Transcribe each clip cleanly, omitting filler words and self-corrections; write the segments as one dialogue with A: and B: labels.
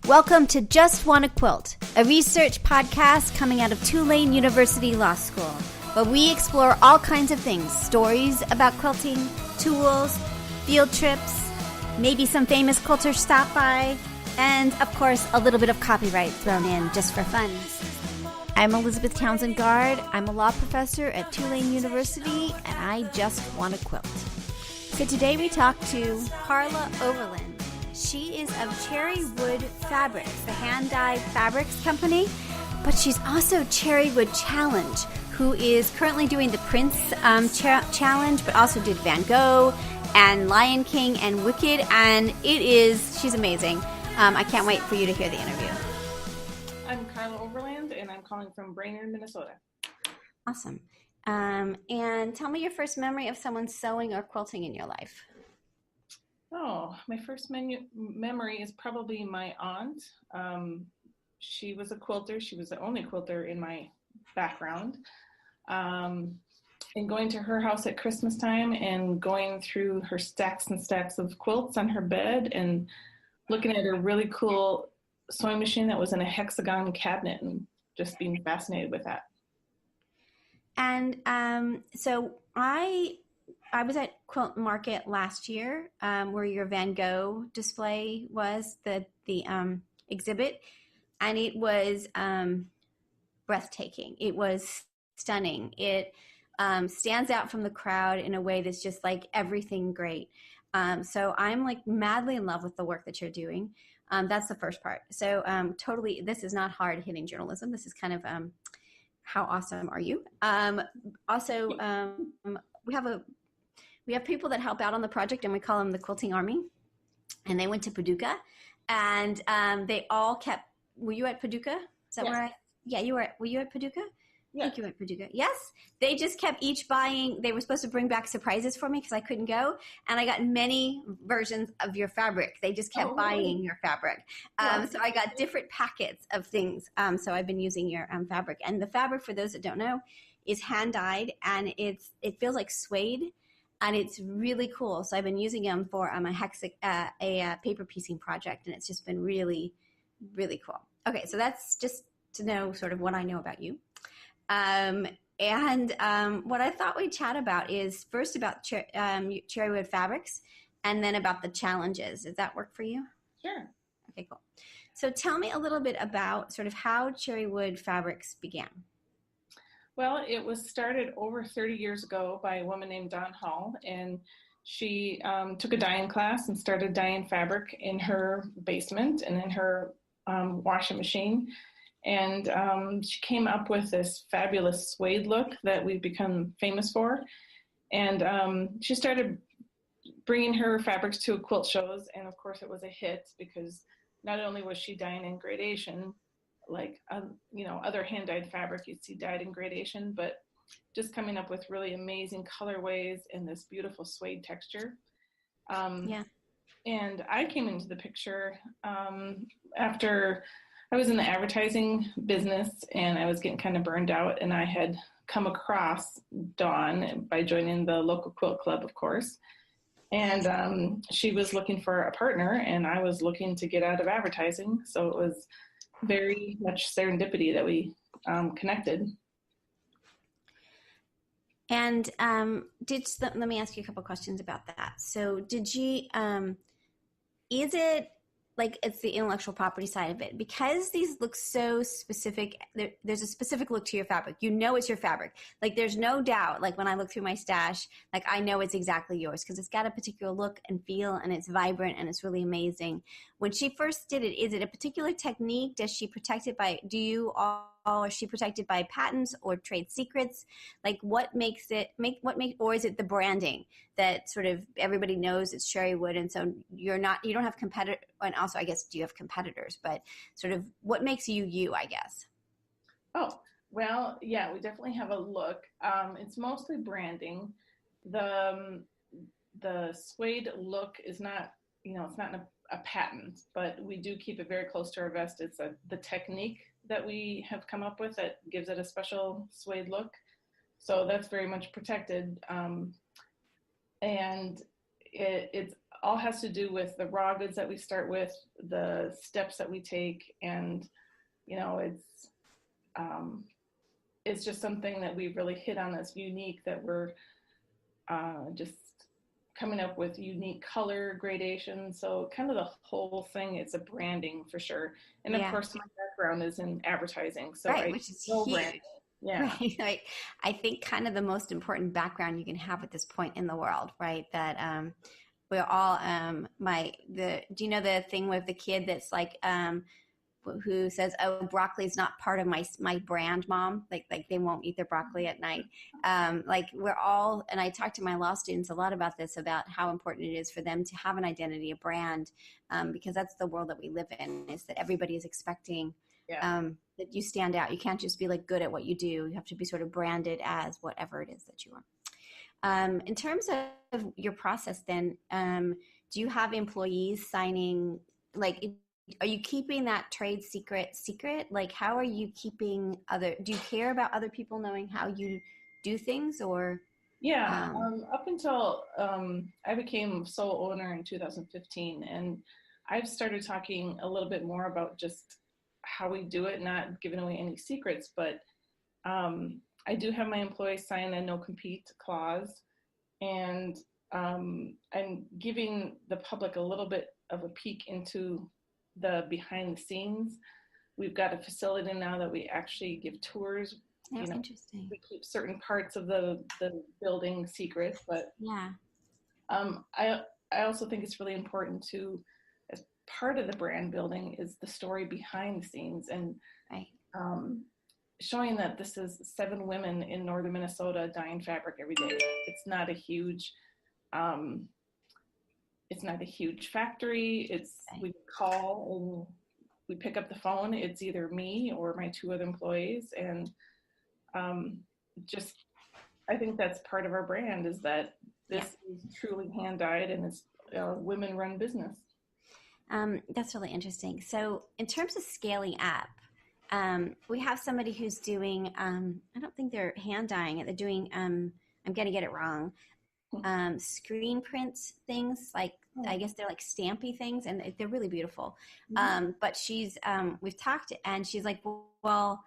A: Welcome to Just Wanna Quilt, a research podcast coming out of Tulane University Law School, where we explore all kinds of things, stories about quilting, tools, field trips, maybe some famous quilters stop by, and of course a little bit of copyright thrown in just for fun. I'm Elizabeth Townsend Guard. I'm a law professor at Tulane University, and I just wanna quilt. So today we talk to Karla Overland. She is of Cherrywood Fabrics, the hand-dyed fabrics company, but she's also cherrywood-challenge, who is currently doing the Prince challenge, but also did Van Gogh and Lion King and Wicked, and she's amazing. I can't wait for you to hear the interview.
B: I'm Karla Overland, and I'm calling from Brainerd, Minnesota.
A: Awesome. And tell me your first memory of someone sewing or quilting in your life.
B: Oh, my first memory is probably my aunt. She was a quilter. She was the only quilter in my background. And going to her house at Christmas time and going through her stacks and stacks of quilts on her bed and looking at her really cool sewing machine that was in a hexagon cabinet and just being fascinated with that. And
A: so I was at Quilt Market last year, where your Van Gogh display was, the exhibit, and it was breathtaking. It was stunning. It stands out from the crowd in a way that's just like everything great. So I'm like madly in love with the work that you're doing. That's the first part. So totally, this is not hard-hitting journalism. This is kind of how awesome are you? Also, we have people that help out on the project, and we call them the Quilting Army. And they went to Paducah, and they all kept. Were you at Paducah? Is that where Yeah, you were. Were you at Paducah? Yeah. I think you were at Paducah. Yes. They just kept each buying. They were supposed to bring back surprises for me because I couldn't go, and I got many versions of your fabric. They just kept buying your fabric. So I got different packets of things. So I've been using your fabric, and the fabric, for those that don't know, is hand dyed, and it feels like suede. And it's really cool. So I've been using them for a paper piecing project, and it's just been really, really cool. Okay, so that's just to know sort of what I know about you. And what I thought we'd chat about is first about Cherrywood Fabrics, and then about the challenges. Does that work for you?
B: Sure.
A: Okay, cool. So tell me a little bit about sort of how Cherrywood Fabrics began.
B: Well, it was started over 30 years ago by a woman named Dawn Hall, and she took a dyeing class and started dyeing fabric in her basement and in her washing machine. And she came up with this fabulous suede look that we've become famous for. And she started bringing her fabrics to quilt shows, and of course it was a hit because not only was she dyeing in gradation, like other hand-dyed fabric you'd see dyed in gradation, but just coming up with really amazing colorways and this beautiful suede texture. And I came into the picture after I was in the advertising business, and I was getting kind of burned out, and I had come across Dawn by joining the local quilt club, of course. And she was looking for a partner, and I was looking to get out of advertising, so it was very much serendipity that we connected.
A: And let me ask you a couple questions about that. So did you, is it like it's the intellectual property side of it? Because these look so specific, there's a specific look to your fabric. You know it's your fabric. Like there's no doubt, like when I look through my stash, like I know it's exactly yours because it's got a particular look and feel, and it's vibrant, and it's really amazing. When she first did it, is it a particular technique? Does she protect it by, is she protected by patents or trade secrets? Like what makes it, or is it the branding that sort of everybody knows it's Cherrywood, and so you don't have competitor, and also I guess do you have competitors, but sort of what makes you, I guess?
B: Oh, well, yeah, we definitely have a look. It's mostly branding. The suede look is not, it's not a patent, but we do keep it very close to our vest. It's the technique that we have come up with that gives it a special suede look. So that's very much protected. And it's all has to do with the raw goods that we start with, the steps that we take, and it's just something that we really hit on that's unique, that we're just coming up with unique color gradation. So kind of the whole thing, it's a branding for sure. And of course, my background is in advertising, so
A: right,
B: I
A: which is
B: know
A: huge.
B: branding. Yeah.
A: Right. Like, I think kind of the most important background you can have at this point in the world, right? That we're all do you know the thing with the kid that's like who says, "Oh, broccoli is not part of my brand, mom." Like they won't eat their broccoli at night. Like we're all, and I talk to my law students a lot about this, about how important it is for them to have an identity, a brand, because that's the world that we live in. Is that everybody is expecting that you stand out. You can't just be like good at what you do. You have to be sort of branded as whatever it is that you are. In terms of your process, then, do you have employees signing like? Are you keeping that trade secret? Like, how are you keeping do you care about other people knowing how you do things, or?
B: Yeah, up until I became sole owner in 2015, and I've started talking a little bit more about just how we do it, not giving away any secrets, but I do have my employees sign a no compete clause, and I'm giving the public a little bit of a peek into the behind the scenes. We've got a facility now that we actually give tours.
A: That's interesting.
B: We keep certain parts of the building secret, but
A: yeah.
B: I also think it's really important to, as part of the brand building, is the story behind the scenes, and
A: right.
B: Showing that this is 7 women in northern Minnesota dyeing fabric every day. It's not a huge factory. We call and we pick up the phone. It's either me or my 2 other employees, and just I think that's part of our brand, is that this is truly hand dyed, and it's a women run business.
A: That's really interesting. So in terms of scaling up, we have somebody who's doing I don't think they're hand dyeing it. They're doing I'm gonna get it wrong. Screen print things, like I guess they're like stampy things, and they're really beautiful. But she's we've talked, and she's like, well,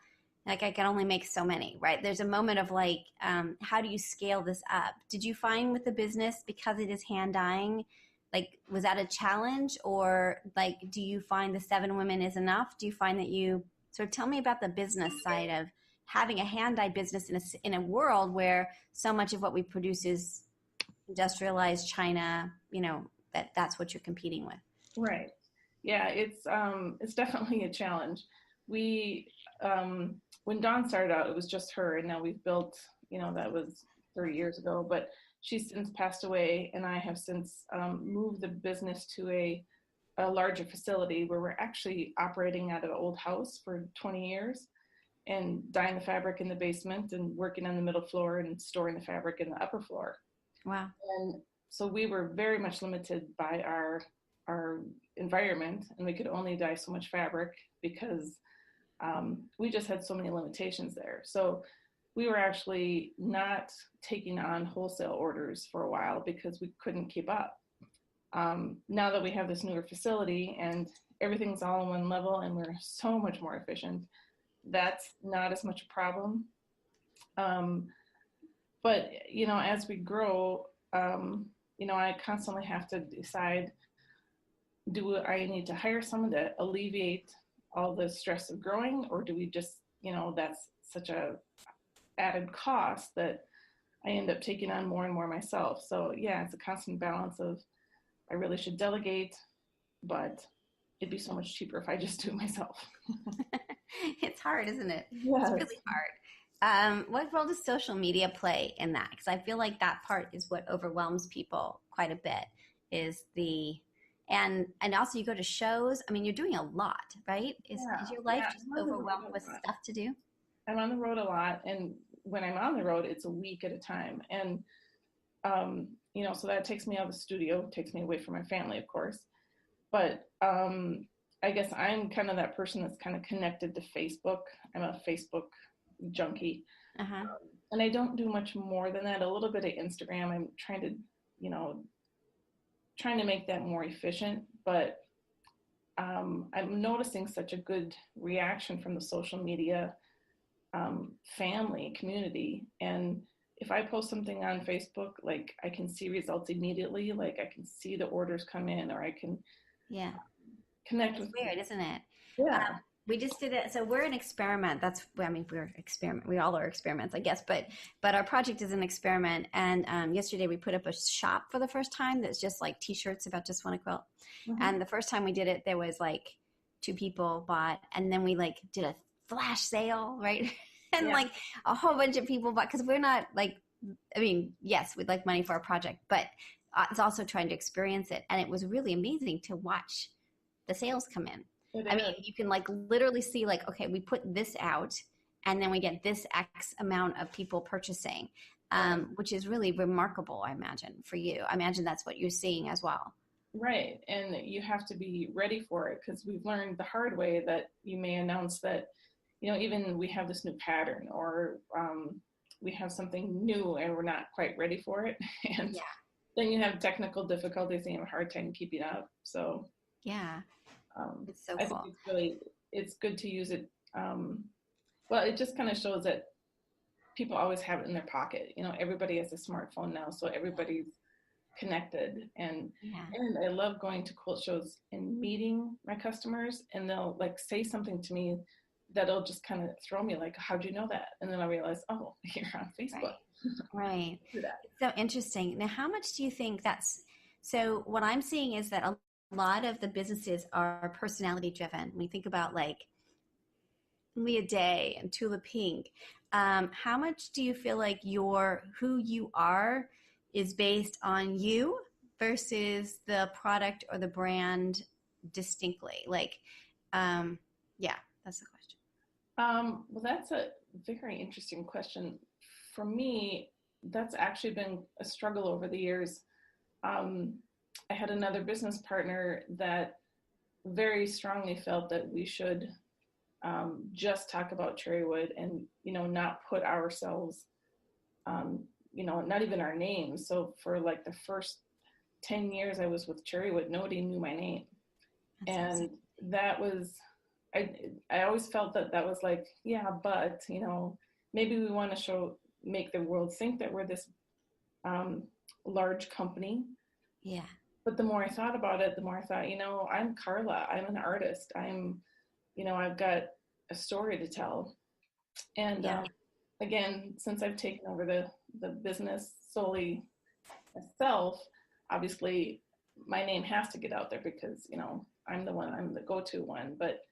A: like I can only make so many, right? There's a moment of like, how do you scale this up? Did you find with the business, because it is hand dyeing, like was that a challenge, or like do you find the 7 women is enough? Do you find that you tell me about the business side of having a hand dye business in a world where so much of what we produce is industrialized China, that's what you're competing with.
B: Right. Yeah, it's definitely a challenge. We when Dawn started out, it was just her, and now we've built, that was 30 years ago, but she's since passed away, and I have since moved the business to a larger facility where we're actually operating out of an old house for 20 years and dyeing the fabric in the basement and working on the middle floor and storing the fabric in the upper floor.
A: Wow.
B: And so we were very much limited by our environment, and we could only dye so much fabric because we just had so many limitations there. So we were actually not taking on wholesale orders for a while because we couldn't keep up. Now that we have this newer facility and everything's all on one level and we're so much more efficient, that's not as much a problem. But, as we grow, I constantly have to decide, do I need to hire someone to alleviate all the stress of growing, or do we just, that's such a added cost that I end up taking on more and more myself. So yeah, it's a constant balance of, I really should delegate, but it'd be so much cheaper if I just do it myself.
A: It's hard, isn't it?
B: Yes.
A: It's really hard. What role does social media play in that? Because I feel like that part is what overwhelms people quite a bit, is and also you go to shows. I mean, you're doing a lot, right? Is your life just overwhelmed with stuff to do?
B: I'm on the road a lot, and when I'm on the road, it's a week at a time. And, so that takes me out of the studio, takes me away from my family, of course. But I guess I'm kind of that person that's kind of connected to Facebook. I'm a Facebook junkie. And I don't do much more than that. A little bit of Instagram. I'm trying to, trying to make that more efficient, but I'm noticing such a good reaction from the social media family community. And if I post something on Facebook, like I can see results immediately, like I can see the orders come in, or I can
A: Yeah.
B: connect
A: It's
B: with
A: weird,
B: people.
A: isn't it?
B: Yeah.
A: We just did it. So we're an experiment. That's, I mean, we're experiment. We all are experiments, I guess. But our project is an experiment. And yesterday we put up a shop for the first time that's just like T-shirts about Just Wanna Quilt.
B: Mm-hmm.
A: And the first time we did it, there was like 2 people bought, and then we like did a flash sale, right? And
B: Yeah.
A: like a whole bunch of people bought, because we're not like, I mean, yes, we'd like money for our project, but it's also trying to experience it. And it was really amazing to watch the sales come in.
B: It
A: I mean,
B: is.
A: you can like literally see like, okay, we put this out and then we get this X amount of people purchasing,
B: Right.
A: which is really remarkable, I imagine, for you. I imagine that's what you're seeing as well.
B: Right. And you have to be ready for it, because we've learned the hard way that you may announce that, even we have this new pattern, or we have something new and we're not quite ready for it. And
A: Yeah.
B: then you have technical difficulties and you have a hard time keeping up. So
A: Yeah. It's so
B: I think
A: cool.
B: it's good to use it. Well, it just kind of shows that people always have it in their pocket. Everybody has a smartphone now, so everybody's connected. And
A: Yeah.
B: I love going to quilt shows and meeting my customers, and they'll like say something to me that'll just kind of throw me like, how'd you know that? And then I realize, oh, you're on Facebook.
A: Right.
B: Do that.
A: It's so interesting. Now, how much do you think that's, so what I'm seeing is that a lot of the businesses are personality driven. We think about like Leah Day and Tula Pink. How much do you feel like who you are is based on you versus the product or the brand distinctly? Like, yeah, that's the question.
B: Well, that's a very interesting question. For me, that's actually been a struggle over the years. Um, I had another business partner that very strongly felt that we should just talk about Cherrywood, and not put ourselves, not even our names. So for like the first 10 years I was with Cherrywood, nobody knew my name.
A: That's
B: And
A: awesome.
B: that was, I always felt that was like, yeah, but maybe we want to make the world think that we're this large company.
A: Yeah.
B: But the more I thought about it, the more I thought, I'm Karla. I'm an artist. I've got a story to tell. And
A: Yeah.
B: again, since I've taken over the business solely myself, obviously my name has to get out there, because I'm the go-to one. But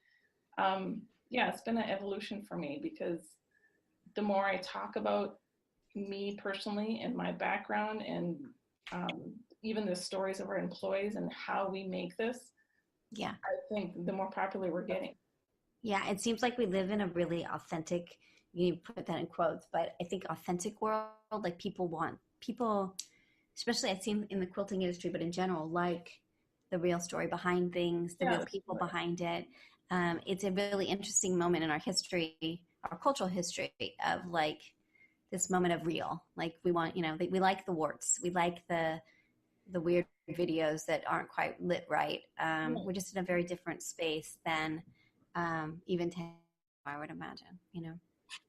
B: yeah, it's been an evolution for me, because the more I talk about me personally and my background, and even the stories of our employees and how we make this,
A: Yeah.
B: I think the more popular we're getting.
A: Yeah. It seems like we live in a really authentic, you put that in quotes, but I think authentic world, like people, especially I've seen in the quilting industry, but in general, like the real story behind things, the real
B: Yes,
A: people behind it. It's a really interesting moment in our history, our cultural history, of like this moment of real. Like we want, we like the warts, we like the weird videos that aren't quite lit right. We're just in a very different space than even 10, I would imagine.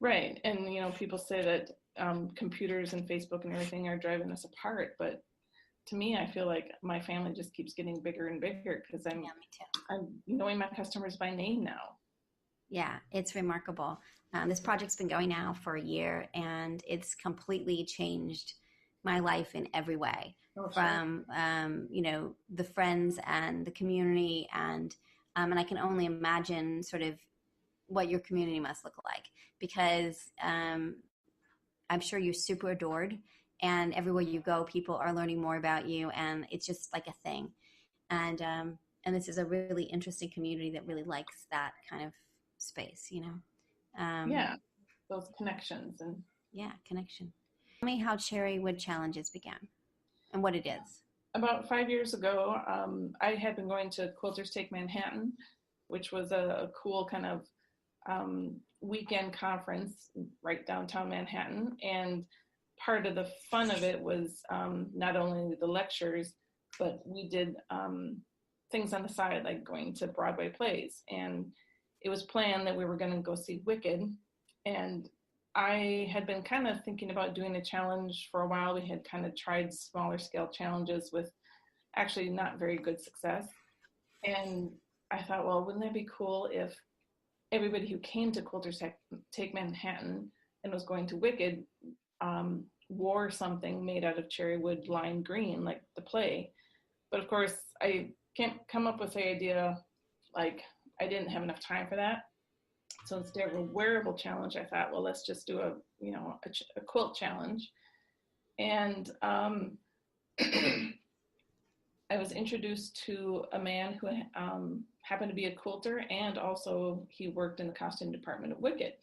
B: right. And people say that computers and Facebook and everything are driving us apart, but to me, I feel like my family just keeps getting bigger and bigger, because
A: Yeah, me too.
B: I'm knowing my customers by name now.
A: Yeah, it's remarkable. This project's been going now for a year, and it's completely changed my life in every way.
B: Oh, sure.
A: From the friends and the community, and I can only imagine sort of what your community must look like, because I'm sure you're super adored, and everywhere you go, people are learning more about you, and it's just like a thing. And this is a really interesting community that really likes that kind of space. Um,
B: Yeah, those connections. And
A: yeah, connection. Tell me how Cherrywood Challenges began and what it is.
B: about 5 years ago, I had been going to Quilters Take Manhattan, which was a cool kind of weekend conference right downtown Manhattan. And part of the fun of it was not only the lectures, but we did things on the side, like going to Broadway plays. And it was planned that we were going to go see Wicked. And I had been kind of thinking about doing a challenge for a while. We had kind of tried smaller scale challenges with actually not very good success. And I thought, well, wouldn't that be cool if everybody who came to Quilters Take Manhattan and was going to Wicked wore something made out of cherrywood lime green, like the play. But of course, I can't come up with the idea, like I didn't have enough time for that. So instead of a wearable challenge, I thought, well, let's just do a quilt challenge. And I was introduced to a man who happened to be a quilter, and also he worked in the costume department of Wicked.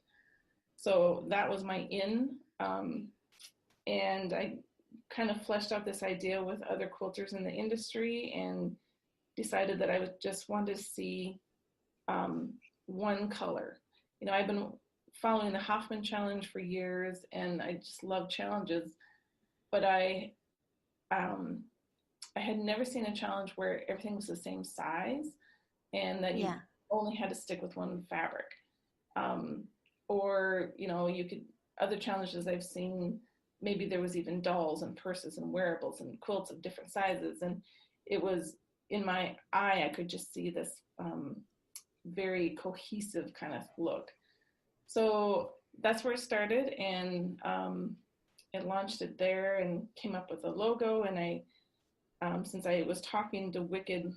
B: So that was my in. And I kind of fleshed out this idea with other quilters in the industry and decided that I would just want to see one color. You know, I've been following the Hoffman Challenge for years, and I just love challenges, but I had never seen a challenge where everything was the same size and that you only had to stick with one fabric. Or, you know, you could, other challenges I've seen, maybe there was even dolls and purses and wearables and quilts of different sizes. And it was, in my eye, I could just see this very cohesive kind of look. So that's where it started, and it launched it there and came up with a logo. And I, since I was talking to Wicked,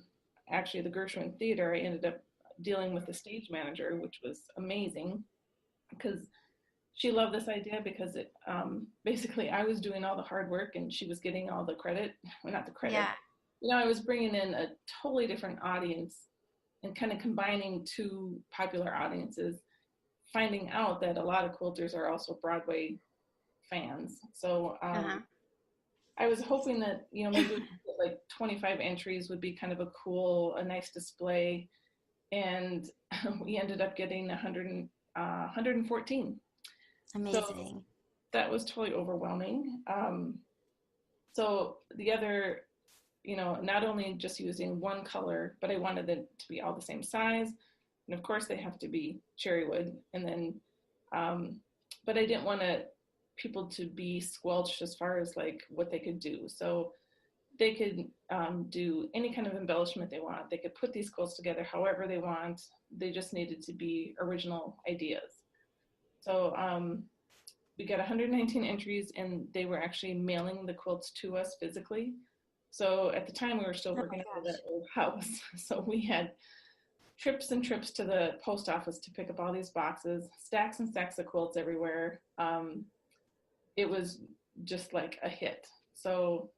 B: actually the Gershwin Theater, I ended up dealing with the stage manager, which was amazing because she loved this idea because it basically I was doing all the hard work and she was getting all the credit. Well, not the credit. Yeah. You know, I was bringing in a totally different audience and kind of combining two popular audiences, finding out that a lot of quilters are also Broadway fans. So I was hoping that, you know, maybe like 25 entries would be kind of a nice display. And we ended up getting 114.
A: Amazing.
B: So that was totally overwhelming. So the other, you know, not only just using one color, but I wanted it to be all the same size. And of course they have to be cherrywood. And then, but I didn't want people to be squelched as far as like what they could do. So they could do any kind of embellishment they want. They could put these quilts together however they want. They just needed to be original ideas. So we got 119 entries, and they were actually mailing the quilts to us physically. So at the time we were still working out of that old house. So we had trips and trips to the post office to pick up all these boxes, stacks and stacks of quilts everywhere. It was just like a hit. So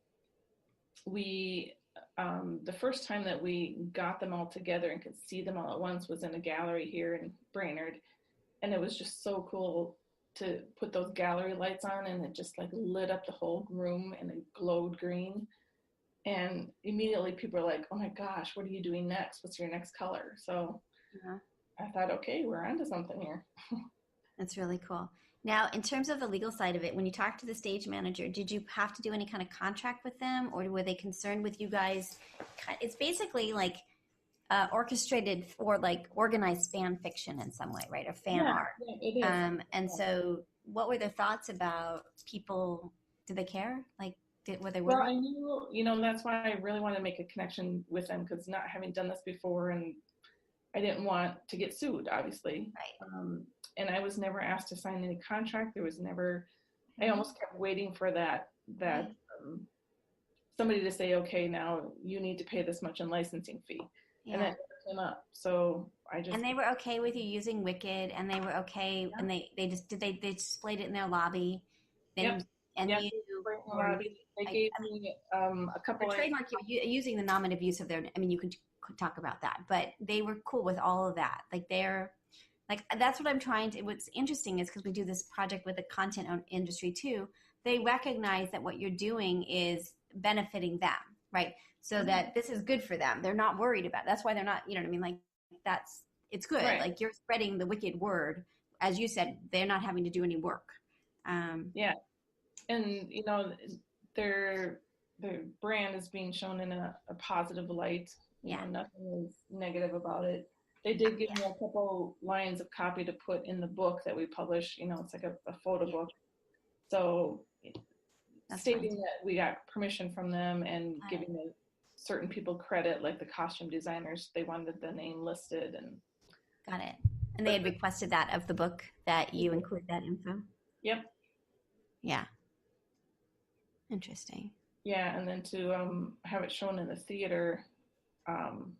B: we, the first time that we got them all together and could see them all at once was in a gallery here in Brainerd. And it was just so cool to put those gallery lights on, and it just like lit up the whole room and it glowed green. And immediately people were like, oh my gosh, what are you doing next? What's your next color? So I thought, okay, we're onto something here.
A: That's really cool. Now, in terms of the legal side of it, when you talked to the stage manager, did you have to do any kind of contract with them, or were they concerned with you guys? It's basically like orchestrated or like organized fan fiction in some way, right? Or fan art. Yeah, it is. And so what were their thoughts about people? Did they care? Like, were they worried?
B: Well, I knew, you know, that's why I really wanted to make a connection with them, because not having done this before, and I didn't want to get sued, obviously.
A: Right.
B: And I was never asked to sign any contract. There was never, I almost kept waiting for that somebody to say, okay, now you need to pay this much in licensing fee. Yeah. And that never came up. So I just.
A: And they were okay with you using Wicked, and they were okay, and they displayed it in their lobby. Then, and
B: you, they gave me a couple
A: of trademark using the nominative use of their. I mean, you could talk about that, but they were cool with all of that. Like that's what I'm trying to. What's interesting is because we do this project with the content industry too. They recognize that what you're doing is benefiting them, right? So that this is good for them. They're not worried about it. That's why they're not, you know what I mean? Like it's good. Right. Like you're spreading the Wicked word. As you said, they're not having to do any work.
B: Yeah. And, you know, the brand is being shown in a positive light. You
A: Yeah.
B: know, nothing is negative about it. They did give me a couple lines of copy to put in the book that we publish. You know, it's like a photo book. So
A: That's
B: stating
A: fun.
B: that we got permission from them and
A: Got it.
B: giving the certain people credit, like the costume designers, they wanted the name listed. And
A: Got it. And they
B: but
A: had requested that of the book that you include that info.
B: yep,
A: Yeah. Interesting.
B: yeah, and then to have it shown in the theater, um,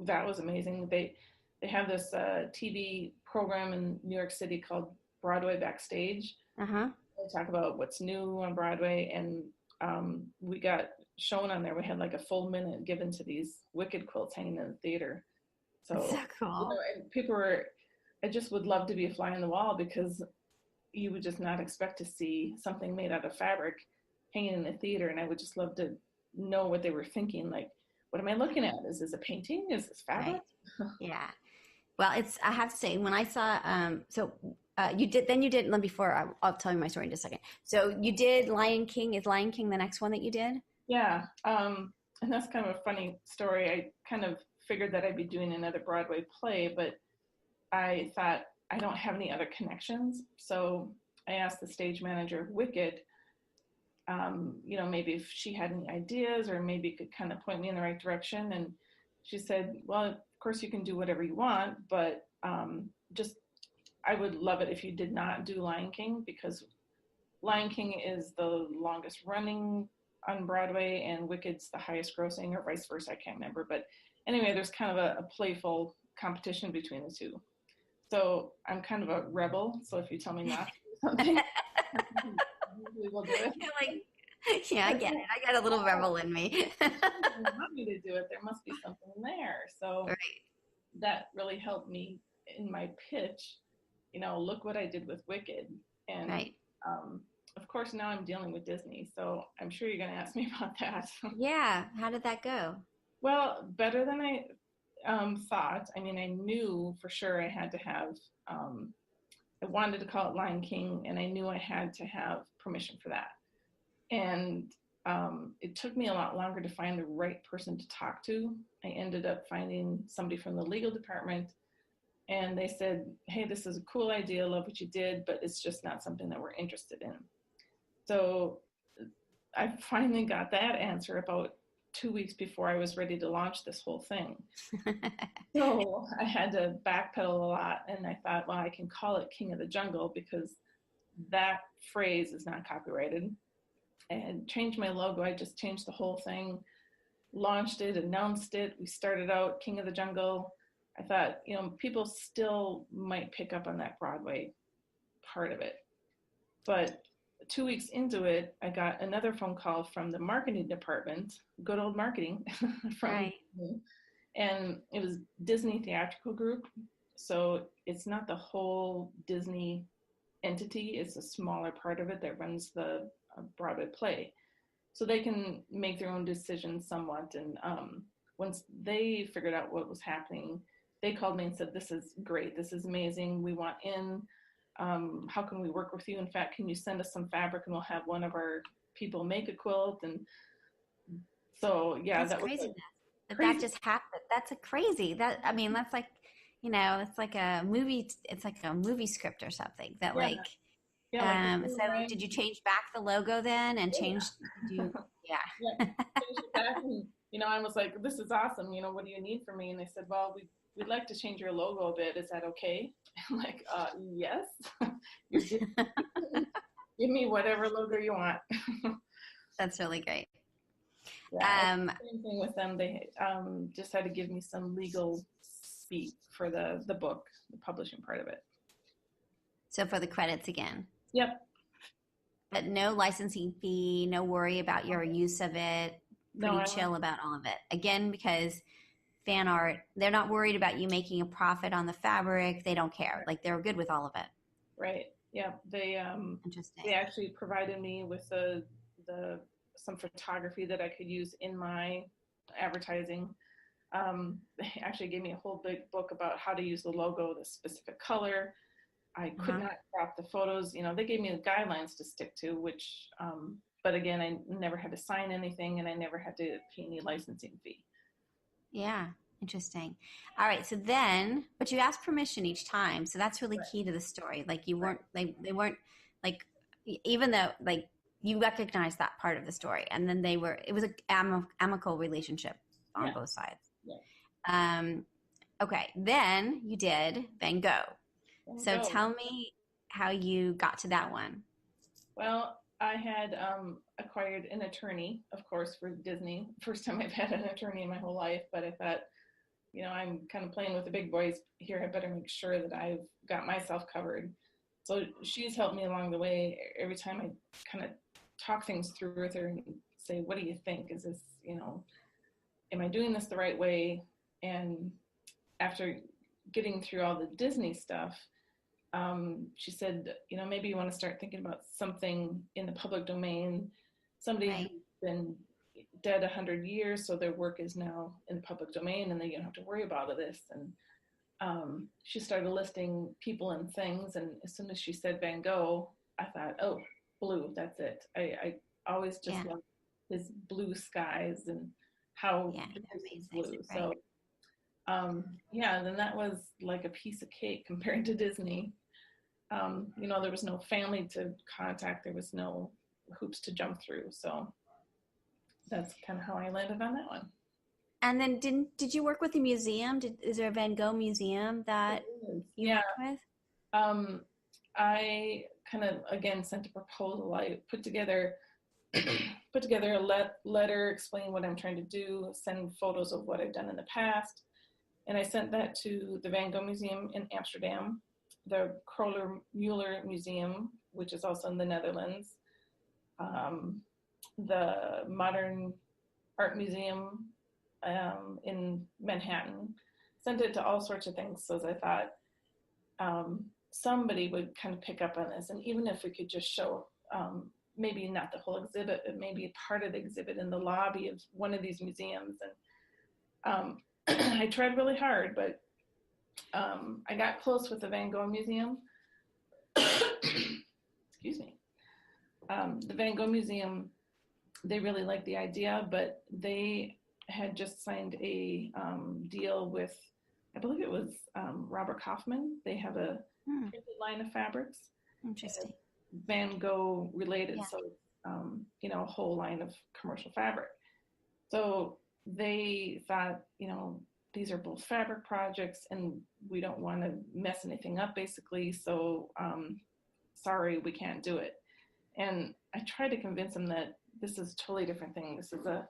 B: that was amazing. They have this TV program in New York City called Broadway Backstage.
A: Uh-huh.
B: They talk about what's new on Broadway, and we got shown on there. We had like a full minute given to these Wicked quilts hanging in the theater.
A: That's so
B: So, you know,
A: cool.
B: and people were, I just would love to be a fly on the wall because you would just not expect to see something made out of fabric hanging in the theater. And I would just love to know what they were thinking. Like, what am I looking at? Is this a painting? Is this fabric?
A: Right. Yeah. Well, it's, I have to say, when I saw, you did, then you did, before, I'll tell you my story in just a second. So you did Lion King. Is Lion King the next one that you did?
B: Yeah. And that's kind of a funny story. I kind of figured that I'd be doing another Broadway play, but I thought I don't have any other connections. So I asked the stage manager of Wicked, you know, maybe if she had any ideas or maybe could kind of point me in the right direction. And she said, well, of course you can do whatever you want, but just I would love it if you did not do Lion King, because Lion King is the longest running on Broadway and Wicked's the highest grossing, or vice versa. I can't remember. But anyway, there's kind of a playful competition between the two. So I'm kind of a rebel. So if you tell me not to do something, we will do it.
A: You're like, yeah, I get it. I got a little rebel in me.
B: You want me to do it, there must be something there. So
A: Right.
B: that really helped me in my pitch. You know, look what I did with Wicked. And
A: Right.
B: um, of course, now I'm dealing with Disney. So I'm sure you're going to ask me about that.
A: Yeah. How did that go?
B: Well, better than I thought. I mean, I knew for sure I had to have, I wanted to call it Lion King, and I knew I had to have permission for that. And it took me a lot longer to find the right person to talk to. I ended up finding somebody from the legal department, and they said, hey, this is a cool idea, love what you did, but it's just not something that we're interested in. So I finally got that answer about 2 weeks before I was ready to launch this whole thing. So I had to backpedal a lot, and I thought, well, I can call it King of the Jungle because that phrase is not copyrighted. And changed my logo. I just changed the whole thing, launched it, announced it. We started out King of the Jungle. I thought, you know, people still might pick up on that Broadway part of it. But 2 weeks into it, I got another phone call from the marketing department, good old marketing from
A: Right.
B: me. And it was Disney Theatrical Group. So it's not the whole Disney entity, it's a smaller part of it that runs the Broadway play. So they can make their own decisions somewhat. And once they figured out what was happening, they called me and said, this is great, this is amazing, we want in. How can we work with you? In fact, can you send us some fabric and we'll have one of our people make a quilt? And so, yeah,
A: That's
B: that was
A: crazy. That
B: crazy.
A: just happened. That's a crazy. That, I mean, that's like, you know, it's like a movie. It's like a movie script or something. That
B: Yeah,
A: like,
B: yeah, like the
A: so did you change back the logo then and
B: yeah,
A: change? Did you?
B: yeah.
A: Yeah.
B: Changed it back, and you know, I was like, "This is awesome. You know, what do you need from me?" And they said, "Well, we'd like to change your logo a bit. Is that okay?" I'm like, "Yes. You're give me whatever logo you want."
A: That's really great.
B: Yeah,
A: Um,
B: same thing with them. They just had to give me some legal speak for the book, the publishing part of it.
A: so for the credits again,
B: Yep.
A: but no licensing fee, no worry about your use of it.
B: No,
A: Pretty
B: I went
A: chill about all of it. Again, because fan art, they're not worried about you making a profit on the fabric. They don't care. Like they're good with all of it.
B: right. Yeah, they
A: Interesting.
B: actually provided me with the some photography that I could use in my advertising. They actually gave me a whole big book about how to use the logo, the specific color. I could
A: Uh-huh.
B: not crop the photos. You know, they gave me the guidelines to stick to, which, but again, I never had to sign anything, and I never had to pay any licensing fee.
A: Yeah. Interesting. All right. So then, but you asked permission each time. So that's really
B: Right.
A: key to the story. Like you
B: Right.
A: weren't, they weren't like, even though like you recognized that part of the story and then it was a amicable relationship on
B: Yeah.
A: both sides.
B: Yeah.
A: Okay. Then you did Van Gogh.
B: There we
A: So
B: go.
A: tell me how you got to that one.
B: Well, I had acquired an attorney, of course, for Disney. First time I've had an attorney in my whole life, but I thought, I'm kind of playing with the big boys here. I better make sure that I've got myself covered. So she's helped me along the way. Every time I kind of talk things through with her and say, what do you think? Is this, am I doing this the right way? And after getting through all the Disney stuff, she said, maybe you want to start thinking about something in the public domain, somebody
A: Right.
B: who's been dead 100 years, so their work is now in the public domain, and they don't have to worry about this. And she started listing people and things, and as soon as she said Van Gogh, I thought, oh, blue, that's it. I always just loved his blue skies and how
A: Amazing.
B: blue.
A: Right.
B: So then that was like a piece of cake compared to Disney. There was no family to contact. There was no hoops to jump through. So that's kind of how I landed on that one.
A: And then did you work with a museum? Is there a Van Gogh museum that you worked with?
B: I kind of, again, sent a proposal. I put together a letter, explain what I'm trying to do, send photos of what I've done in the past. And I sent that to the Van Gogh Museum in Amsterdam, the Kröller-Müller Museum, which is also in the Netherlands, the Modern Art Museum in Manhattan. Sent it to all sorts of things. So I thought somebody would kind of pick up on this. And even if we could just show, maybe not the whole exhibit, but maybe part of the exhibit in the lobby of one of these museums. And I tried really hard, but I got close with the Van Gogh Museum. Excuse me. The Van Gogh Museum, they really liked the idea, but they had just signed a deal with, I believe it was Robert Kaufman. They have a printed line of fabrics.
A: Interesting.
B: Van Gogh related, so a whole line of commercial fabric. So they thought, these are both fabric projects and we don't want to mess anything up, basically. So sorry, we can't do it. And I tried to convince them that this is a totally different thing. This is a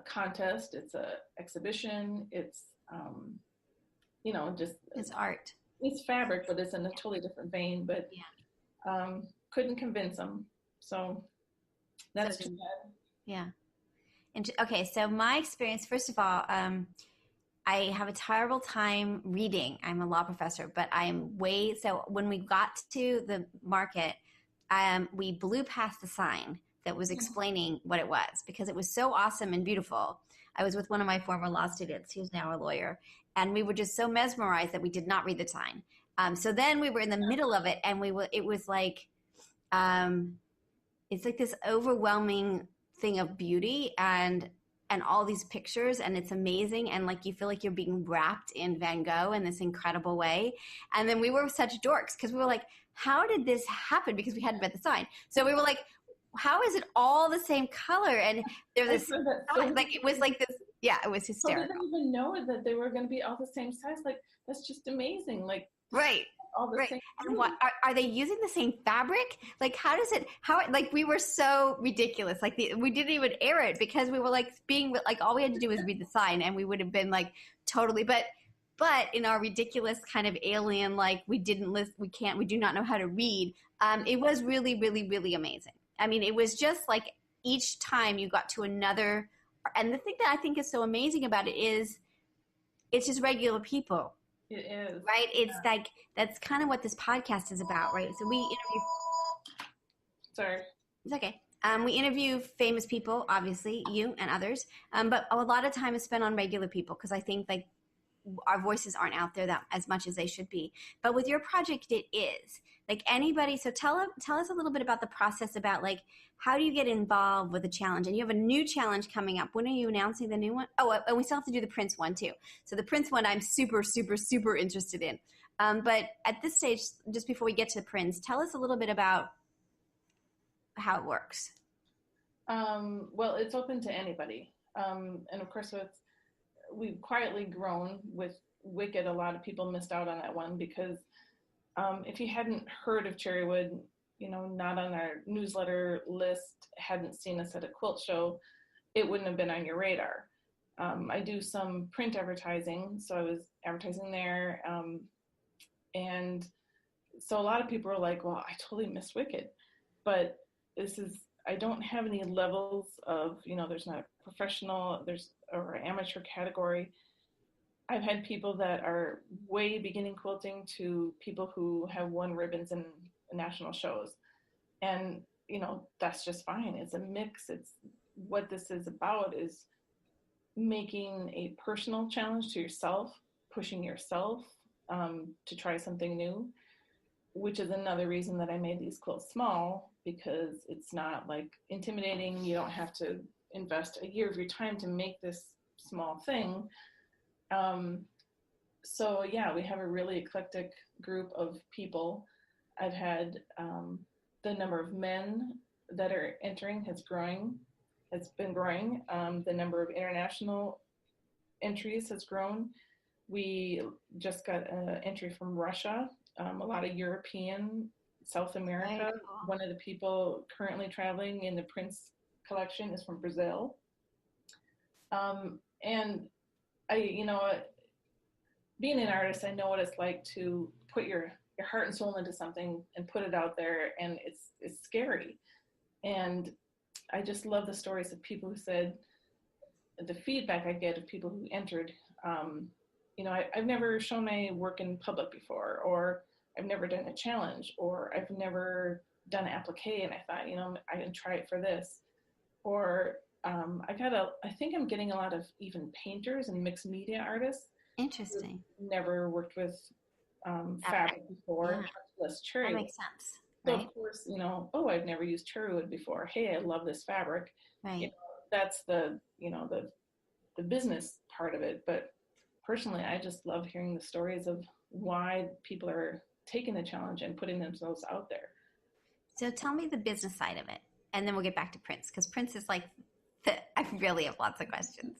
B: contest. It's a exhibition. It's,
A: it's art.
B: It's fabric, but it's in a totally different vein. But couldn't convince them. So that's too bad.
A: Yeah. And okay, so my experience, first of all, I have a terrible time reading. I'm a law professor, but so when we got to the market, we blew past the sign that was explaining what it was because it was so awesome and beautiful. I was with one of my former law students, who's now a lawyer, and we were just so mesmerized that we did not read the sign. So then we were in the middle of it, and it was like, it's like this overwhelming thing of beauty and all these pictures, and it's amazing, and like you feel like you're being wrapped in Van Gogh in this incredible way. And then we were such dorks because we were like, how did this happen? Because we hadn't read the sign. So we were like, how is it all the same color? And there was this, like it was like this, it was hysterical.
B: So they didn't even know that they were going to be all the same size. Like, that's just amazing. Like,
A: right.
B: All the same.
A: And what are they using the same fabric? Like, we were so ridiculous. Like we didn't even air it because we were like all we had to do was read the sign and we would have been like totally, but in our ridiculous kind of alien, like we do not know how to read. It was really, really, really amazing. I mean, it was just like each time you got to another, and the thing that I think is so amazing about it is it's just regular people.
B: It is.
A: Right? It's like, that's kind of what this podcast is about, right? So we interview...
B: Sorry.
A: It's okay. We interview famous people, obviously, you and others, but a lot of time is spent on regular people because I think like our voices aren't out there that as much as they should be. But with your project, it is. Like anybody, so tell us a little bit about the process, about like how do you get involved with a challenge? And you have a new challenge coming up. When are you announcing the new one? Oh, and we still have to do the Prince one too. So the Prince one I'm super, super, super interested in. But at this stage, just before we get to the Prince, tell us a little bit about how it works.
B: Well, it's open to anybody. And of course, we've quietly grown with Wicked. A lot of people missed out on that one because if you hadn't heard of Cherrywood, not on our newsletter list, hadn't seen us at a quilt show, it wouldn't have been on your radar. I do some print advertising, so I was advertising there. And so a lot of people are like, well, I totally missed Wicked. But I don't have any levels of, there's not a professional, or amateur category. I've had people that are way beginning quilting to people who have won ribbons in national shows. And, that's just fine. It's a mix. It's what this is about, is making a personal challenge to yourself, pushing yourself to try something new, which is another reason that I made these quilts small, because it's not like intimidating. You don't have to invest a year of your time to make this small thing. So yeah, we have a really eclectic group of people. I've had the number of men that are entering has been growing. The number of international entries has grown. We just got an entry from Russia, a lot of European, South America.
A: Cool.
B: One of the people currently traveling in the Prince collection is from Brazil. And being an artist, I know what it's like to put your heart and soul into something and put it out there, and it's scary. And I just love the stories of people who said, the feedback I get of people who entered, I've never shown my work in public before, or I've never done a challenge, or I've never done an applique, and I thought, I can try it for this. Or I think I'm getting a lot of even painters and mixed media artists.
A: Interesting.
B: Never worked with fabric before, less cherrywood.
A: That makes sense.
B: So
A: right?
B: of course, I've never used cherrywood before. Hey, I love this fabric.
A: Right.
B: That's the business part of it. But personally, I just love hearing the stories of why people are taking the challenge and putting themselves out there.
A: So tell me the business side of it, and then we'll get back to Prince, because Prince is like, I really have lots of questions.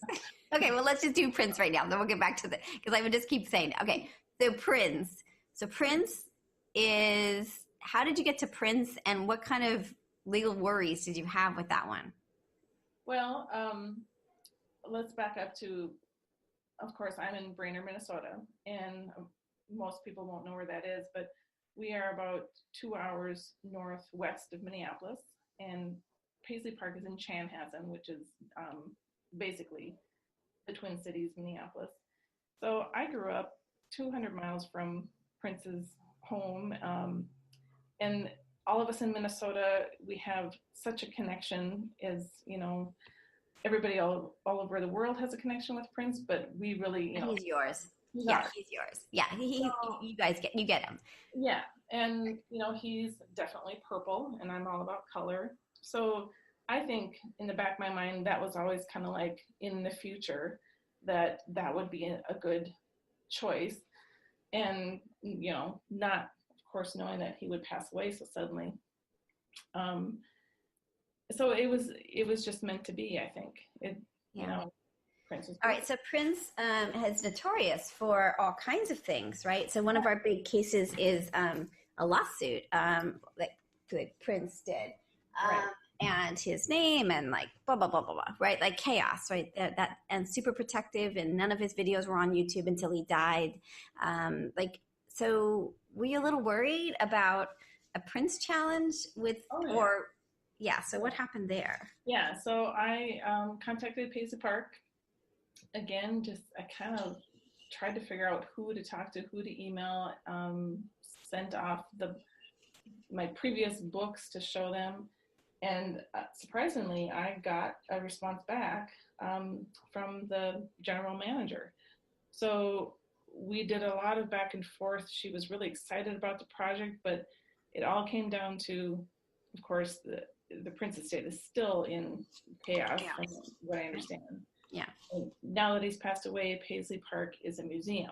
A: Okay, well, let's just do Prince right now. Then we'll get back to because I would just keep saying, okay, so Prince. So Prince is, how did you get to Prince, and what kind of legal worries did you have with that one?
B: Well, let's back up to, of course, I'm in Brainerd, Minnesota, and most people won't know where that is, but we are about 2 hours northwest of Minneapolis, and Paisley Park is in Chanhassen, which is basically the Twin Cities, Minneapolis. So I grew up 200 miles from Prince's home, and all of us in Minnesota, we have such a connection, as everybody all over the world has a connection with Prince, but we really,
A: He's yours.
B: He's
A: yours. Yeah, you guys get him.
B: Yeah, and he's definitely purple, and I'm all about color. So I think in the back of my mind, that was always kind of like in the future that would be a good choice. And, not, of course, knowing that he would pass away so suddenly. So it was just meant to be, I think. Prince was.
A: All right, so Prince is notorious for all kinds of things, right? So one of our big cases is a lawsuit that Prince did.
B: Right.
A: And his name and like blah blah blah blah blah, right? Like chaos, right? That and super protective, and none of his videos were on YouTube until he died. So were you a little worried about a Prince challenge with, so what happened there?
B: Yeah, so I contacted Paisley Park again. I kind of tried to figure out who to talk to, who to email. Sent off my previous books to show them. And surprisingly, I got a response back from the general manager. So we did a lot of back and forth. She was really excited about the project, but it all came down to, of course, the Prince estate is still in chaos, from what I understand.
A: Yeah.
B: And now that he's passed away, Paisley Park is a museum.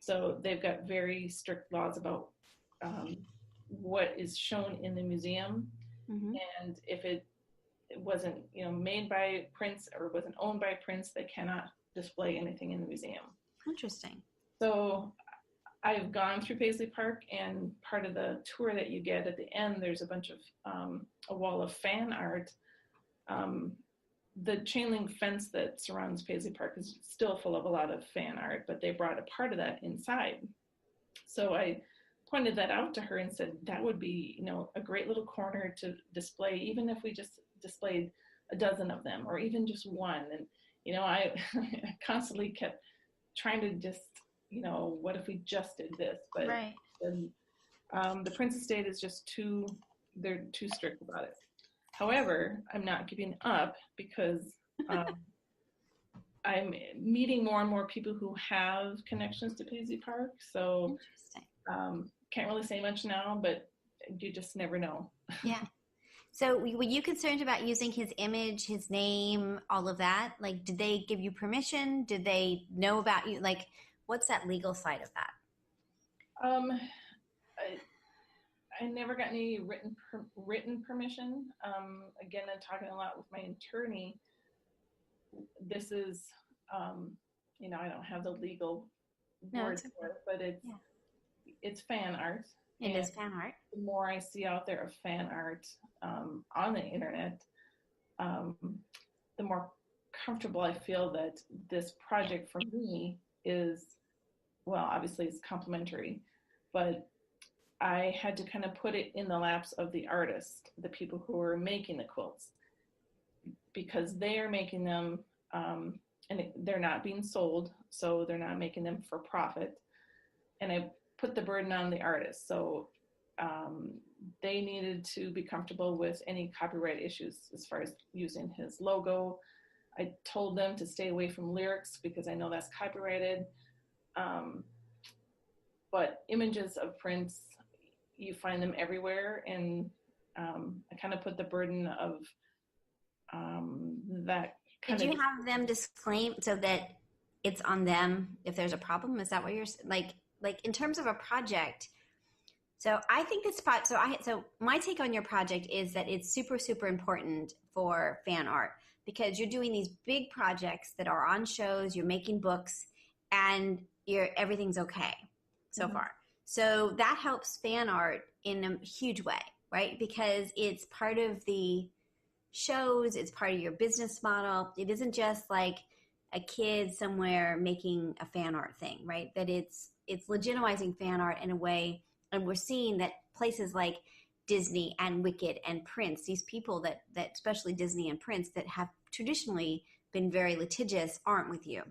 B: So they've got very strict laws about what is shown in the museum. Mm-hmm. And if it wasn't, made by Prince or wasn't owned by Prince, they cannot display anything in the museum.
A: Interesting.
B: So I've gone through Paisley Park, and part of the tour that you get at the end, there's a bunch of a wall of fan art. The chain link fence that surrounds Paisley Park is still full of a lot of fan art, but they brought a part of that inside. So I pointed that out to her and said that would be, a great little corner to display, even if we just displayed a dozen of them, or even just one. And I constantly kept trying to just, what if we just did this? But
A: right.
B: The Prince estate is just they're too strict about it. However, I'm not giving up, because I'm meeting more and more people who have connections to Paisley Park. So can't really say much now, but you just never know.
A: Yeah. So were you concerned about using his image, his name, all of that? Like, did they give you permission? Did they know about you? Like, what's that legal side of that?
B: I never got any written permission. Again, I'm talking a lot with my attorney. This is, I don't have the legal words for it, but it's fan art.
A: It is fan art.
B: The more I see out there of fan art on the internet, the more comfortable I feel that this project for me is, well, obviously it's complimentary, but I had to kind of put it in the laps of the artist, the people who are making the quilts, because they are making them, and they're not being sold, so they're not making them for profit. And I put the burden on the artist. So they needed to be comfortable with any copyright issues as far as using his logo. I told them to stay away from lyrics, because I know that's copyrighted. But images of Prince, you find them everywhere. And I kind of put the burden of that.
A: Did you have them disclaim so that it's on them if there's a problem? Is that what you're like in terms of a project? So I think this spot. So my take on your project is that it's super, super important for fan art, because you're doing these big projects that are on shows, you're making books, and everything's okay so far. So that helps fan art in a huge way, right? Because it's part of the shows, it's part of your business model. It isn't just like a kid somewhere making a fan art thing, right? That it's legitimizing fan art in a way. And we're seeing that places like Disney and Wicked and Prince, these people that especially Disney and Prince, that have traditionally been very litigious, aren't with you.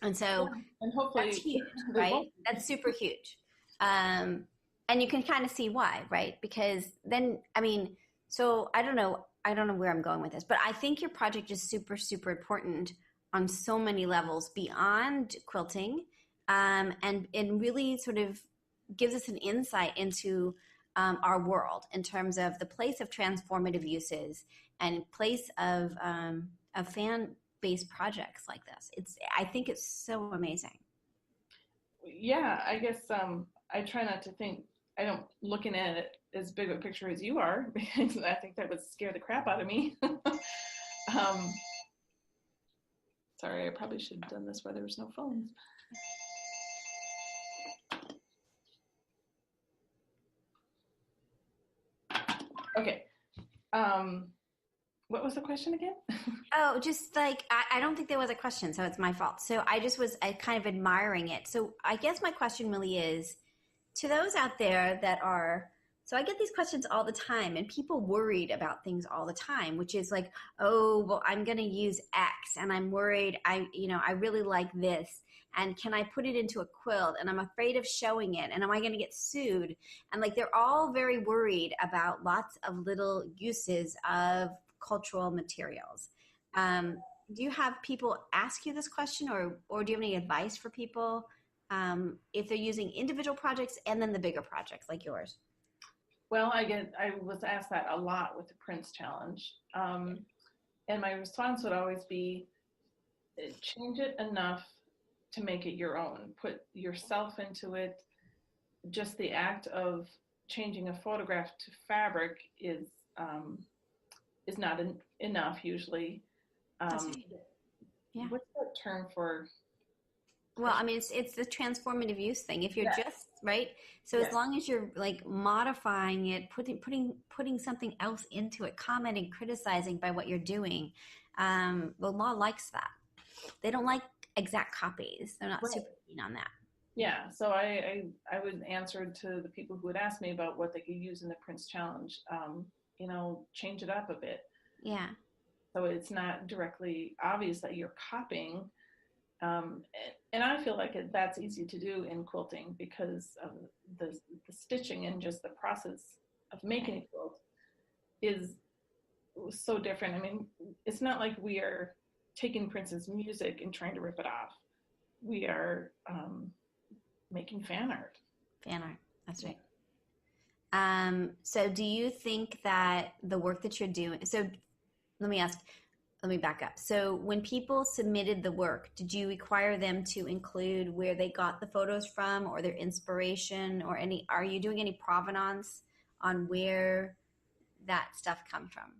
A: And so
B: and hopefully
A: that's huge, right? That's super huge. And you can kind of see why, right? Because then, so I don't know where I'm going with this, but I think your project is super, super important on so many levels beyond quilting, and really sort of gives us an insight into our world in terms of the place of transformative uses and place of fan-based projects like this. I think it's so amazing.
B: Yeah, I guess I try not to think. I don't looking at it as big a picture as you are, because I think that would scare the crap out of me. Sorry, I probably should have done this while there was no phones. Okay. What was the question again?
A: Oh, just like, I don't think there was a question, so it's my fault. So I kind of admiring it. So I guess my question really is, to those out there that are, so I get these questions all the time, and people worried about things all the time, which is like, oh, well, I'm going to use X, and I'm worried, I really like this, and can I put it into a quilt, and I'm afraid of showing it, and am I going to get sued? And like, they're all very worried about lots of little uses of cultural materials. Do you have people ask you this question, or do you have any advice for people if they're using individual projects and then the bigger projects like yours?
B: Well, I was asked that a lot with the Prince Challenge. And my response would always be, change it enough to make it your own. Put yourself into it. Just the act of changing a photograph to fabric is not enough usually.
A: That's right. Yeah.
B: What's that term for?
A: Well, I mean, it's the transformative use thing. If you're
B: Yeah.
A: just right, so as long as you're like modifying it, putting something else into it, commenting, criticizing by what you're doing, the law likes that. They don't like exact copies. They're not super keen on that.
B: Yeah, so I would answer to the people who would ask me about what they could use in the Prince Challenge. Change it up a bit.
A: Yeah.
B: So it's not directly obvious that you're copying. And I feel like that's easy to do in quilting because of the stitching and just the process of making a quilt is so different. I mean, it's not like we are taking Prince's music and trying to rip it off. We are making fan art.
A: Fan art, that's right. So do you think that the work that you're doing, so let me back up. So when people submitted the work, did you require them to include where they got the photos from or their inspiration or are you doing any provenance on where that stuff comes from?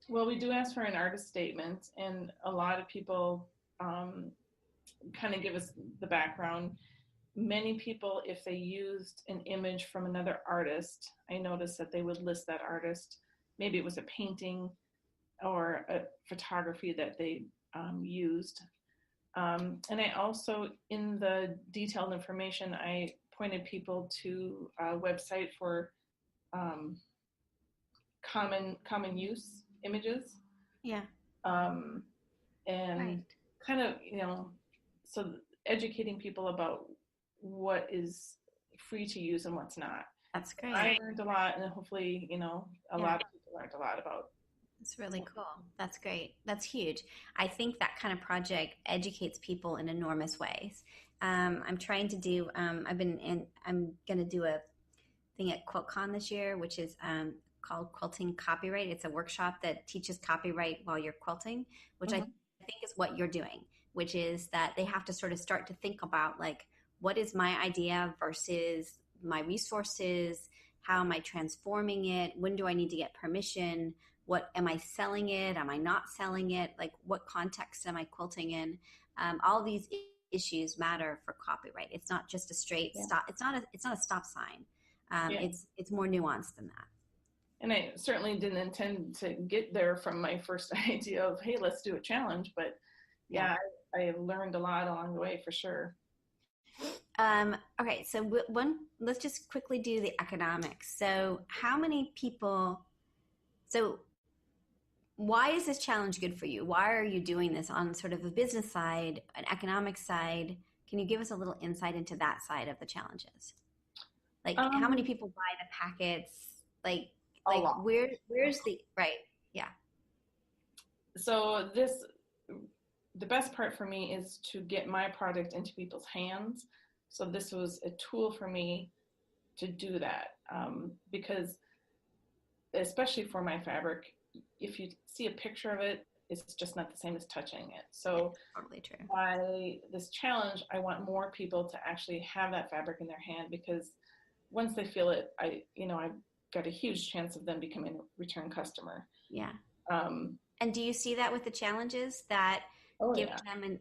B: Well, we do ask for an artist statement, and a lot of people kind of give us the background. Many people, if they used an image from another artist, I noticed that they would list that artist. Maybe it was a painting or a photography that they used. And I also, in the detailed information, I pointed people to a website for common use images.
A: Yeah.
B: And kind of, so educating people about what is free to use and what's not.
A: That's great.
B: I learned a lot, and hopefully, a lot of people learned a lot about.
A: It's really cool. That's great. That's huge. I think that kind of project educates people in enormous ways. I'm trying to do, I'm going to do a thing at QuiltCon this year, which is called Quilting Copyright. It's a workshop that teaches copyright while you're quilting, which I think is what you're doing, which is that they have to sort of start to think about like, what is my idea versus my resources? How am I transforming it? When do I need to get permission? What am I selling it? Am I not selling it? Like what context am I quilting in? All these issues matter for copyright. It's not just a straight stop. It's not a stop sign. It's more nuanced than that.
B: And I certainly didn't intend to get there from my first idea of, hey, let's do a challenge. But I have learned a lot along the way for sure.
A: Okay, so let's just quickly do the economics. So how many people, so why is this challenge good for you? Why are you doing this on sort of a business side, an economic side? Can you give us a little insight into that side of the challenges? Like how many people buy the packets? Like where's the, right. Yeah.
B: So the best part for me is to get my product into people's hands. So this was a tool for me to do that because especially for my fabric, if you see a picture of it, it's just not the same as touching it. So
A: totally true.
B: By this challenge, I want more people to actually have that fabric in their hand because once they feel it, I've got a huge chance of them becoming a return customer.
A: Yeah. And do you see that with the challenges that giving them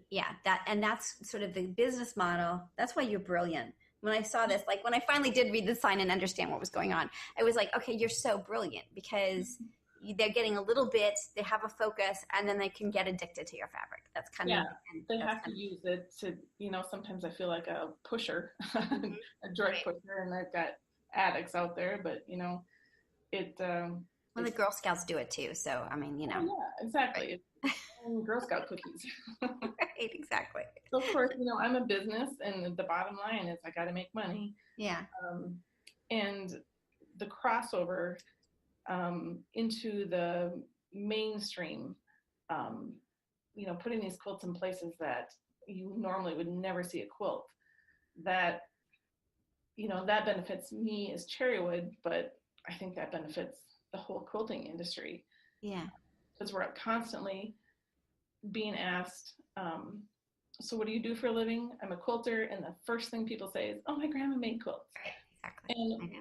A: and that's sort of the business model. That's why you're brilliant. When I saw this, like when I finally did read the sign and understand what was going on, I was like, okay, you're so brilliant because they're getting a little bit, they have a focus, and then they can get addicted to your fabric. That's kind of
B: they have to use it to, sometimes I feel like a pusher, a drug pusher, and I've got addicts out there, but
A: well, the Girl Scouts do it too, so I mean,
B: yeah, exactly. And Girl Scout cookies.
A: Right, exactly.
B: So of course, I'm a business, and the bottom line is I got to make money.
A: Yeah.
B: And the crossover into the mainstream, putting these quilts in places that you normally would never see a quilt. that, that benefits me as Cherrywood, but I think that benefits the whole quilting industry.
A: Yeah.
B: Because we're constantly being asked, so what do you do for a living? I'm a quilter. And the first thing people say is, oh, my grandma made quilts.
A: Right. Exactly.
B: And
A: I know.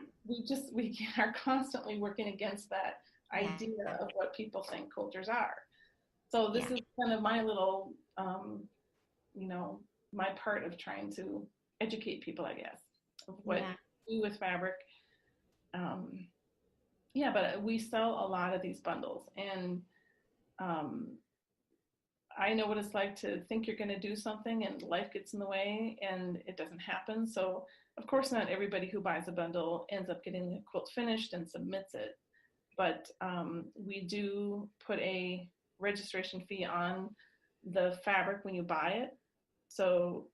B: we are constantly working against that
A: Yeah.
B: idea of what people think quilters are. So this
A: Yeah.
B: is kind of my little, my part of trying to educate people, I guess, of what
A: Yeah.
B: to do with fabric. Yeah, but we sell a lot of these bundles, and um, I know what it's like to think you're going to do something and life gets in the way and it doesn't happen. So, of course, not everybody who buys a bundle ends up getting the quilt finished and submits it. But we do put a registration fee on the fabric when you buy it. So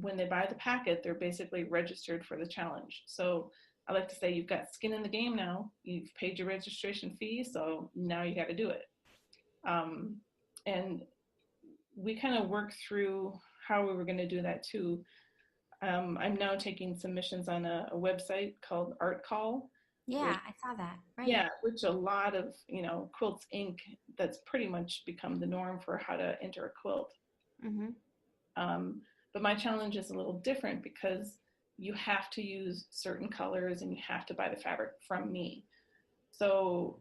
B: when they buy the packet, they're basically registered for the challenge. So I like to say you've got skin in the game now. You've paid your registration fee, so now you got to do it. And we kind of worked through how we were going to do that too. I'm now taking submissions on a website called Art Call.
A: Yeah, I saw that. Right.
B: Yeah, which a lot of, Quilts Inc., that's pretty much become the norm for how to enter a quilt.
A: Mm-hmm.
B: But my challenge is a little different because you have to use certain colors and you have to buy the fabric from me. So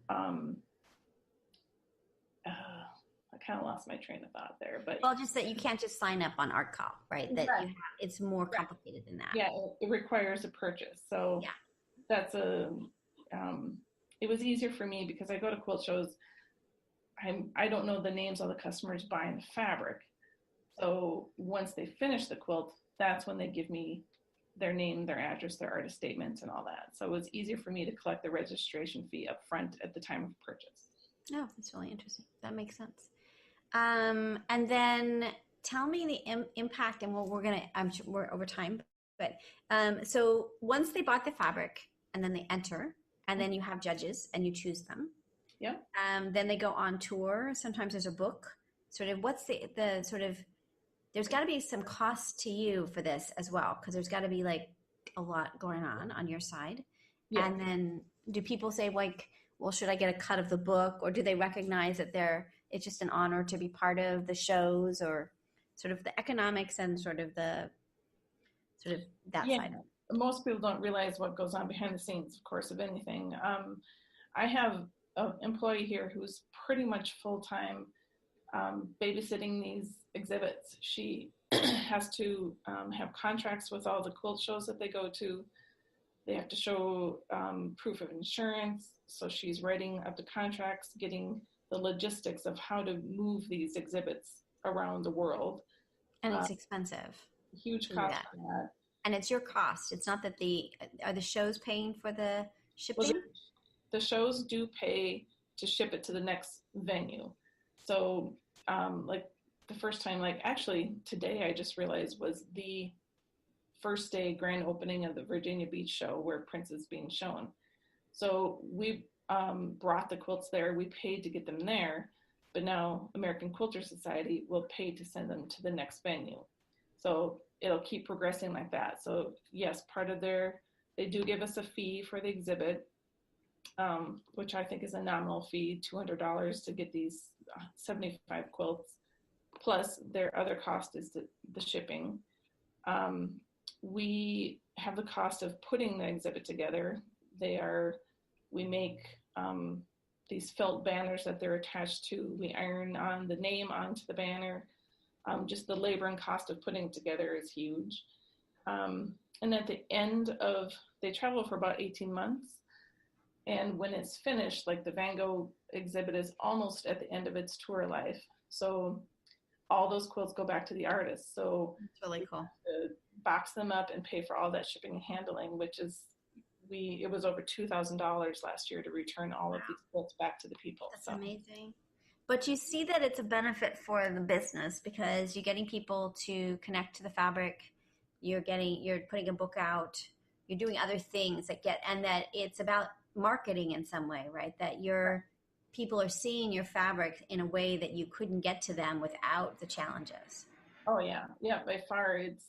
B: I kind of lost my train of thought there, but
A: Well, just that you can't just sign up on Art Call, right? That
B: right.
A: you have, it's more complicated than that.
B: Yeah, it requires a purchase. So
A: yeah,
B: that's it was easier for me because I go to quilt shows. I don't know the names of the customers buying the fabric. So once they finish the quilt, that's when they give me their name, their address, their artist statements, and all that. So it was easier for me to collect the registration fee up front at the time of purchase.
A: Oh, that's really interesting. That makes sense. And then tell me the impact, and I'm sure we're over time, but so once they bought the fabric and then they enter, and then you have judges and you choose them.
B: Yeah.
A: Then they go on tour. Sometimes there's a book. Sort of, what's the sort of, there's got to be some cost to you for this as well, because there's got to be like a lot going on your side. Yeah. And then do people say like, well, should I get a cut of the book, or do they recognize that it's just an honor to be part of the shows, or sort of the economics and sort of that side?
B: Most people don't realize what goes on behind the scenes, of course, of anything. I have an employee here who's pretty much full-time babysitting these exhibits. She has to have contracts with all the quilt shows that they go to. They have to show proof of insurance. So she's writing up the contracts, getting the logistics of how to move these exhibits around the world.
A: And it's expensive.
B: Huge cost for that.
A: And it's your cost. It's not that are the shows paying for the shipping?
B: Well, the shows do pay to ship it to the next venue. So like the first time, like actually today I just realized was the first day grand opening of the Virginia Beach show where Prince is being shown. So we brought the quilts there. We paid to get them there, but now American Quilter Society will pay to send them to the next venue. So it'll keep progressing like that. So yes, they do give us a fee for the exhibit, which I think is a nominal fee, $200 to get these 75 quilts. Plus their other cost is the shipping. We have the cost of putting the exhibit together. We make these felt banners that they're attached to. We iron on the name onto the banner. Just the labor and cost of putting it together is huge. And at the end they travel for about 18 months. And when it's finished, like the Van Gogh exhibit is almost at the end of its tour life. So all those quilts go back to the artist. So
A: it's really cool.
B: Box them up and pay for all that shipping and handling, which is, it was over $2,000 last year to return all of these quilts back to the people.
A: That's amazing. But you see that it's a benefit for the business because you're getting people to connect to the fabric. You're putting a book out. You're doing other things and that it's about marketing in some way, right? That people are seeing your fabric in a way that you couldn't get to them without the challenges.
B: Oh yeah. By far, it's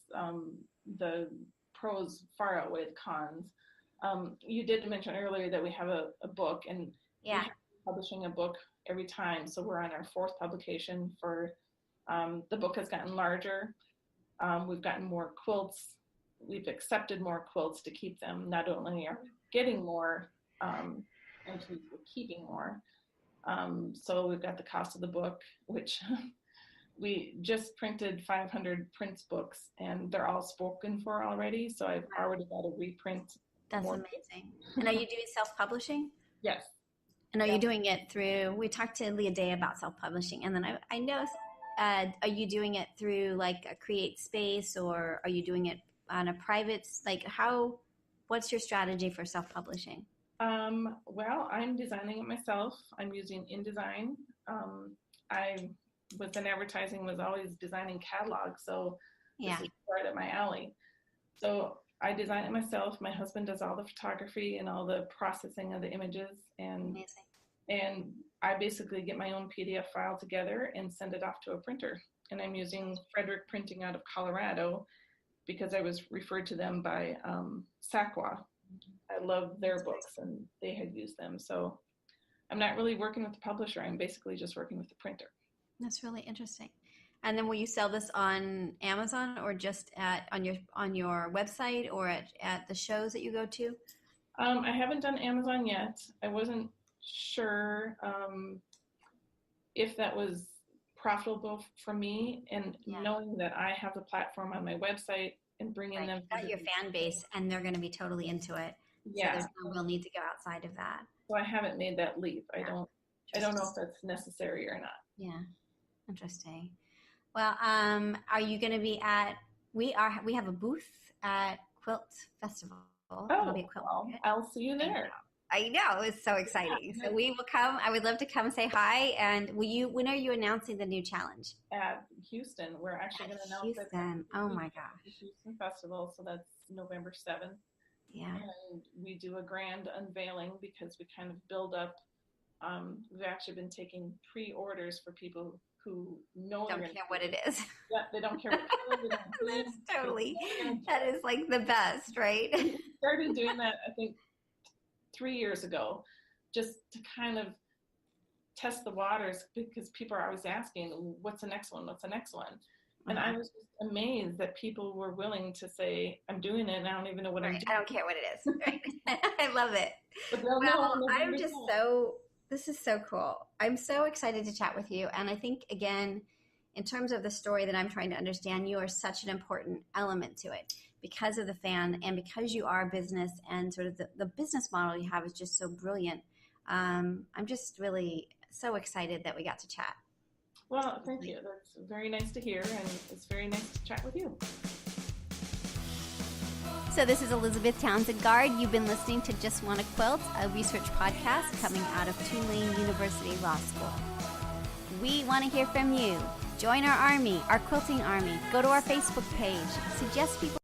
B: the pros far outweigh the cons. You did mention earlier that we have a book, and we have been publishing a book every time. So we're on our 4th publication for, the book has gotten larger. We've gotten more quilts. We've accepted more quilts to keep them. Not only are we getting more, and we're keeping more. So we've got the cost of the book, which we just printed 500 Prince books, and they're all spoken for already. So I've already got a reprint.
A: That's amazing. And are you doing self-publishing?
B: Yes.
A: And are you doing it through, we talked to Leah Day about self-publishing, and then I know, are you doing it through like a Create Space, or are you doing it on a private, like what's your strategy for self-publishing?
B: Well, I'm designing it myself. I'm using InDesign. I was in advertising, was always designing catalogs, so this is right up my alley. So I design it myself. My husband does all the photography and all the processing of the images, and I basically get my own PDF file together and send it off to a printer. And I'm using Frederick Printing out of Colorado because I was referred to them by Sakwa. I love their books, and they had used them. So I'm not really working with the publisher. I'm basically just working with the printer.
A: That's really interesting. And then will you sell this on Amazon, or just on your website, or at the shows that you go to?
B: I haven't done Amazon yet. I wasn't sure if that was profitable for me, and knowing that I have the platform on my website and bringing them.
A: You've got your fan base, and they're going to be totally into it.
B: Yeah.
A: So there's no real need to go outside of that.
B: So I haven't made that leap. I don't know if that's necessary or not.
A: Yeah. Interesting. Well, are you going to be we have a booth at Quilt Festival.
B: Oh, be a quilt I'll see you there.
A: I know. It's so exciting. So we will come. I would love to come say hi. And when are you announcing the new challenge?
B: At Houston. We're actually going to announce it.
A: Houston. Oh my gosh.
B: Houston Festival. So that's November 7th.
A: Yeah.
B: And we do a grand unveiling because we kind of build up. We've actually been taking pre-orders for people who don't
A: care what it is.
B: Yeah, they don't care what it is.
A: That's totally, that is like the best, right?
B: We started doing that, I think, 3 years ago, just to kind of test the waters, because people are always asking, what's the next one? What's the next one? And I was just amazed that people were willing to say, I'm doing it and I don't even know what I'm doing.
A: I don't care what it is. Right? I love it.
B: Well,
A: I'm just this is so cool. I'm so excited to chat with you. And I think, again, in terms of the story that I'm trying to understand, you are such an important element to it because of the fan, and because you are a business, and sort of the business model you have is just so brilliant. I'm just really so excited that we got to chat.
B: Well, thank you. That's very nice to hear, and it's very nice to chat with you.
A: So this is Elizabeth Townsend-Gard. You've been listening to Just Wanna Quilt, a research podcast coming out of Tulane University Law School. We want to hear from you. Join our army, our quilting army. Go to our Facebook page. Suggest people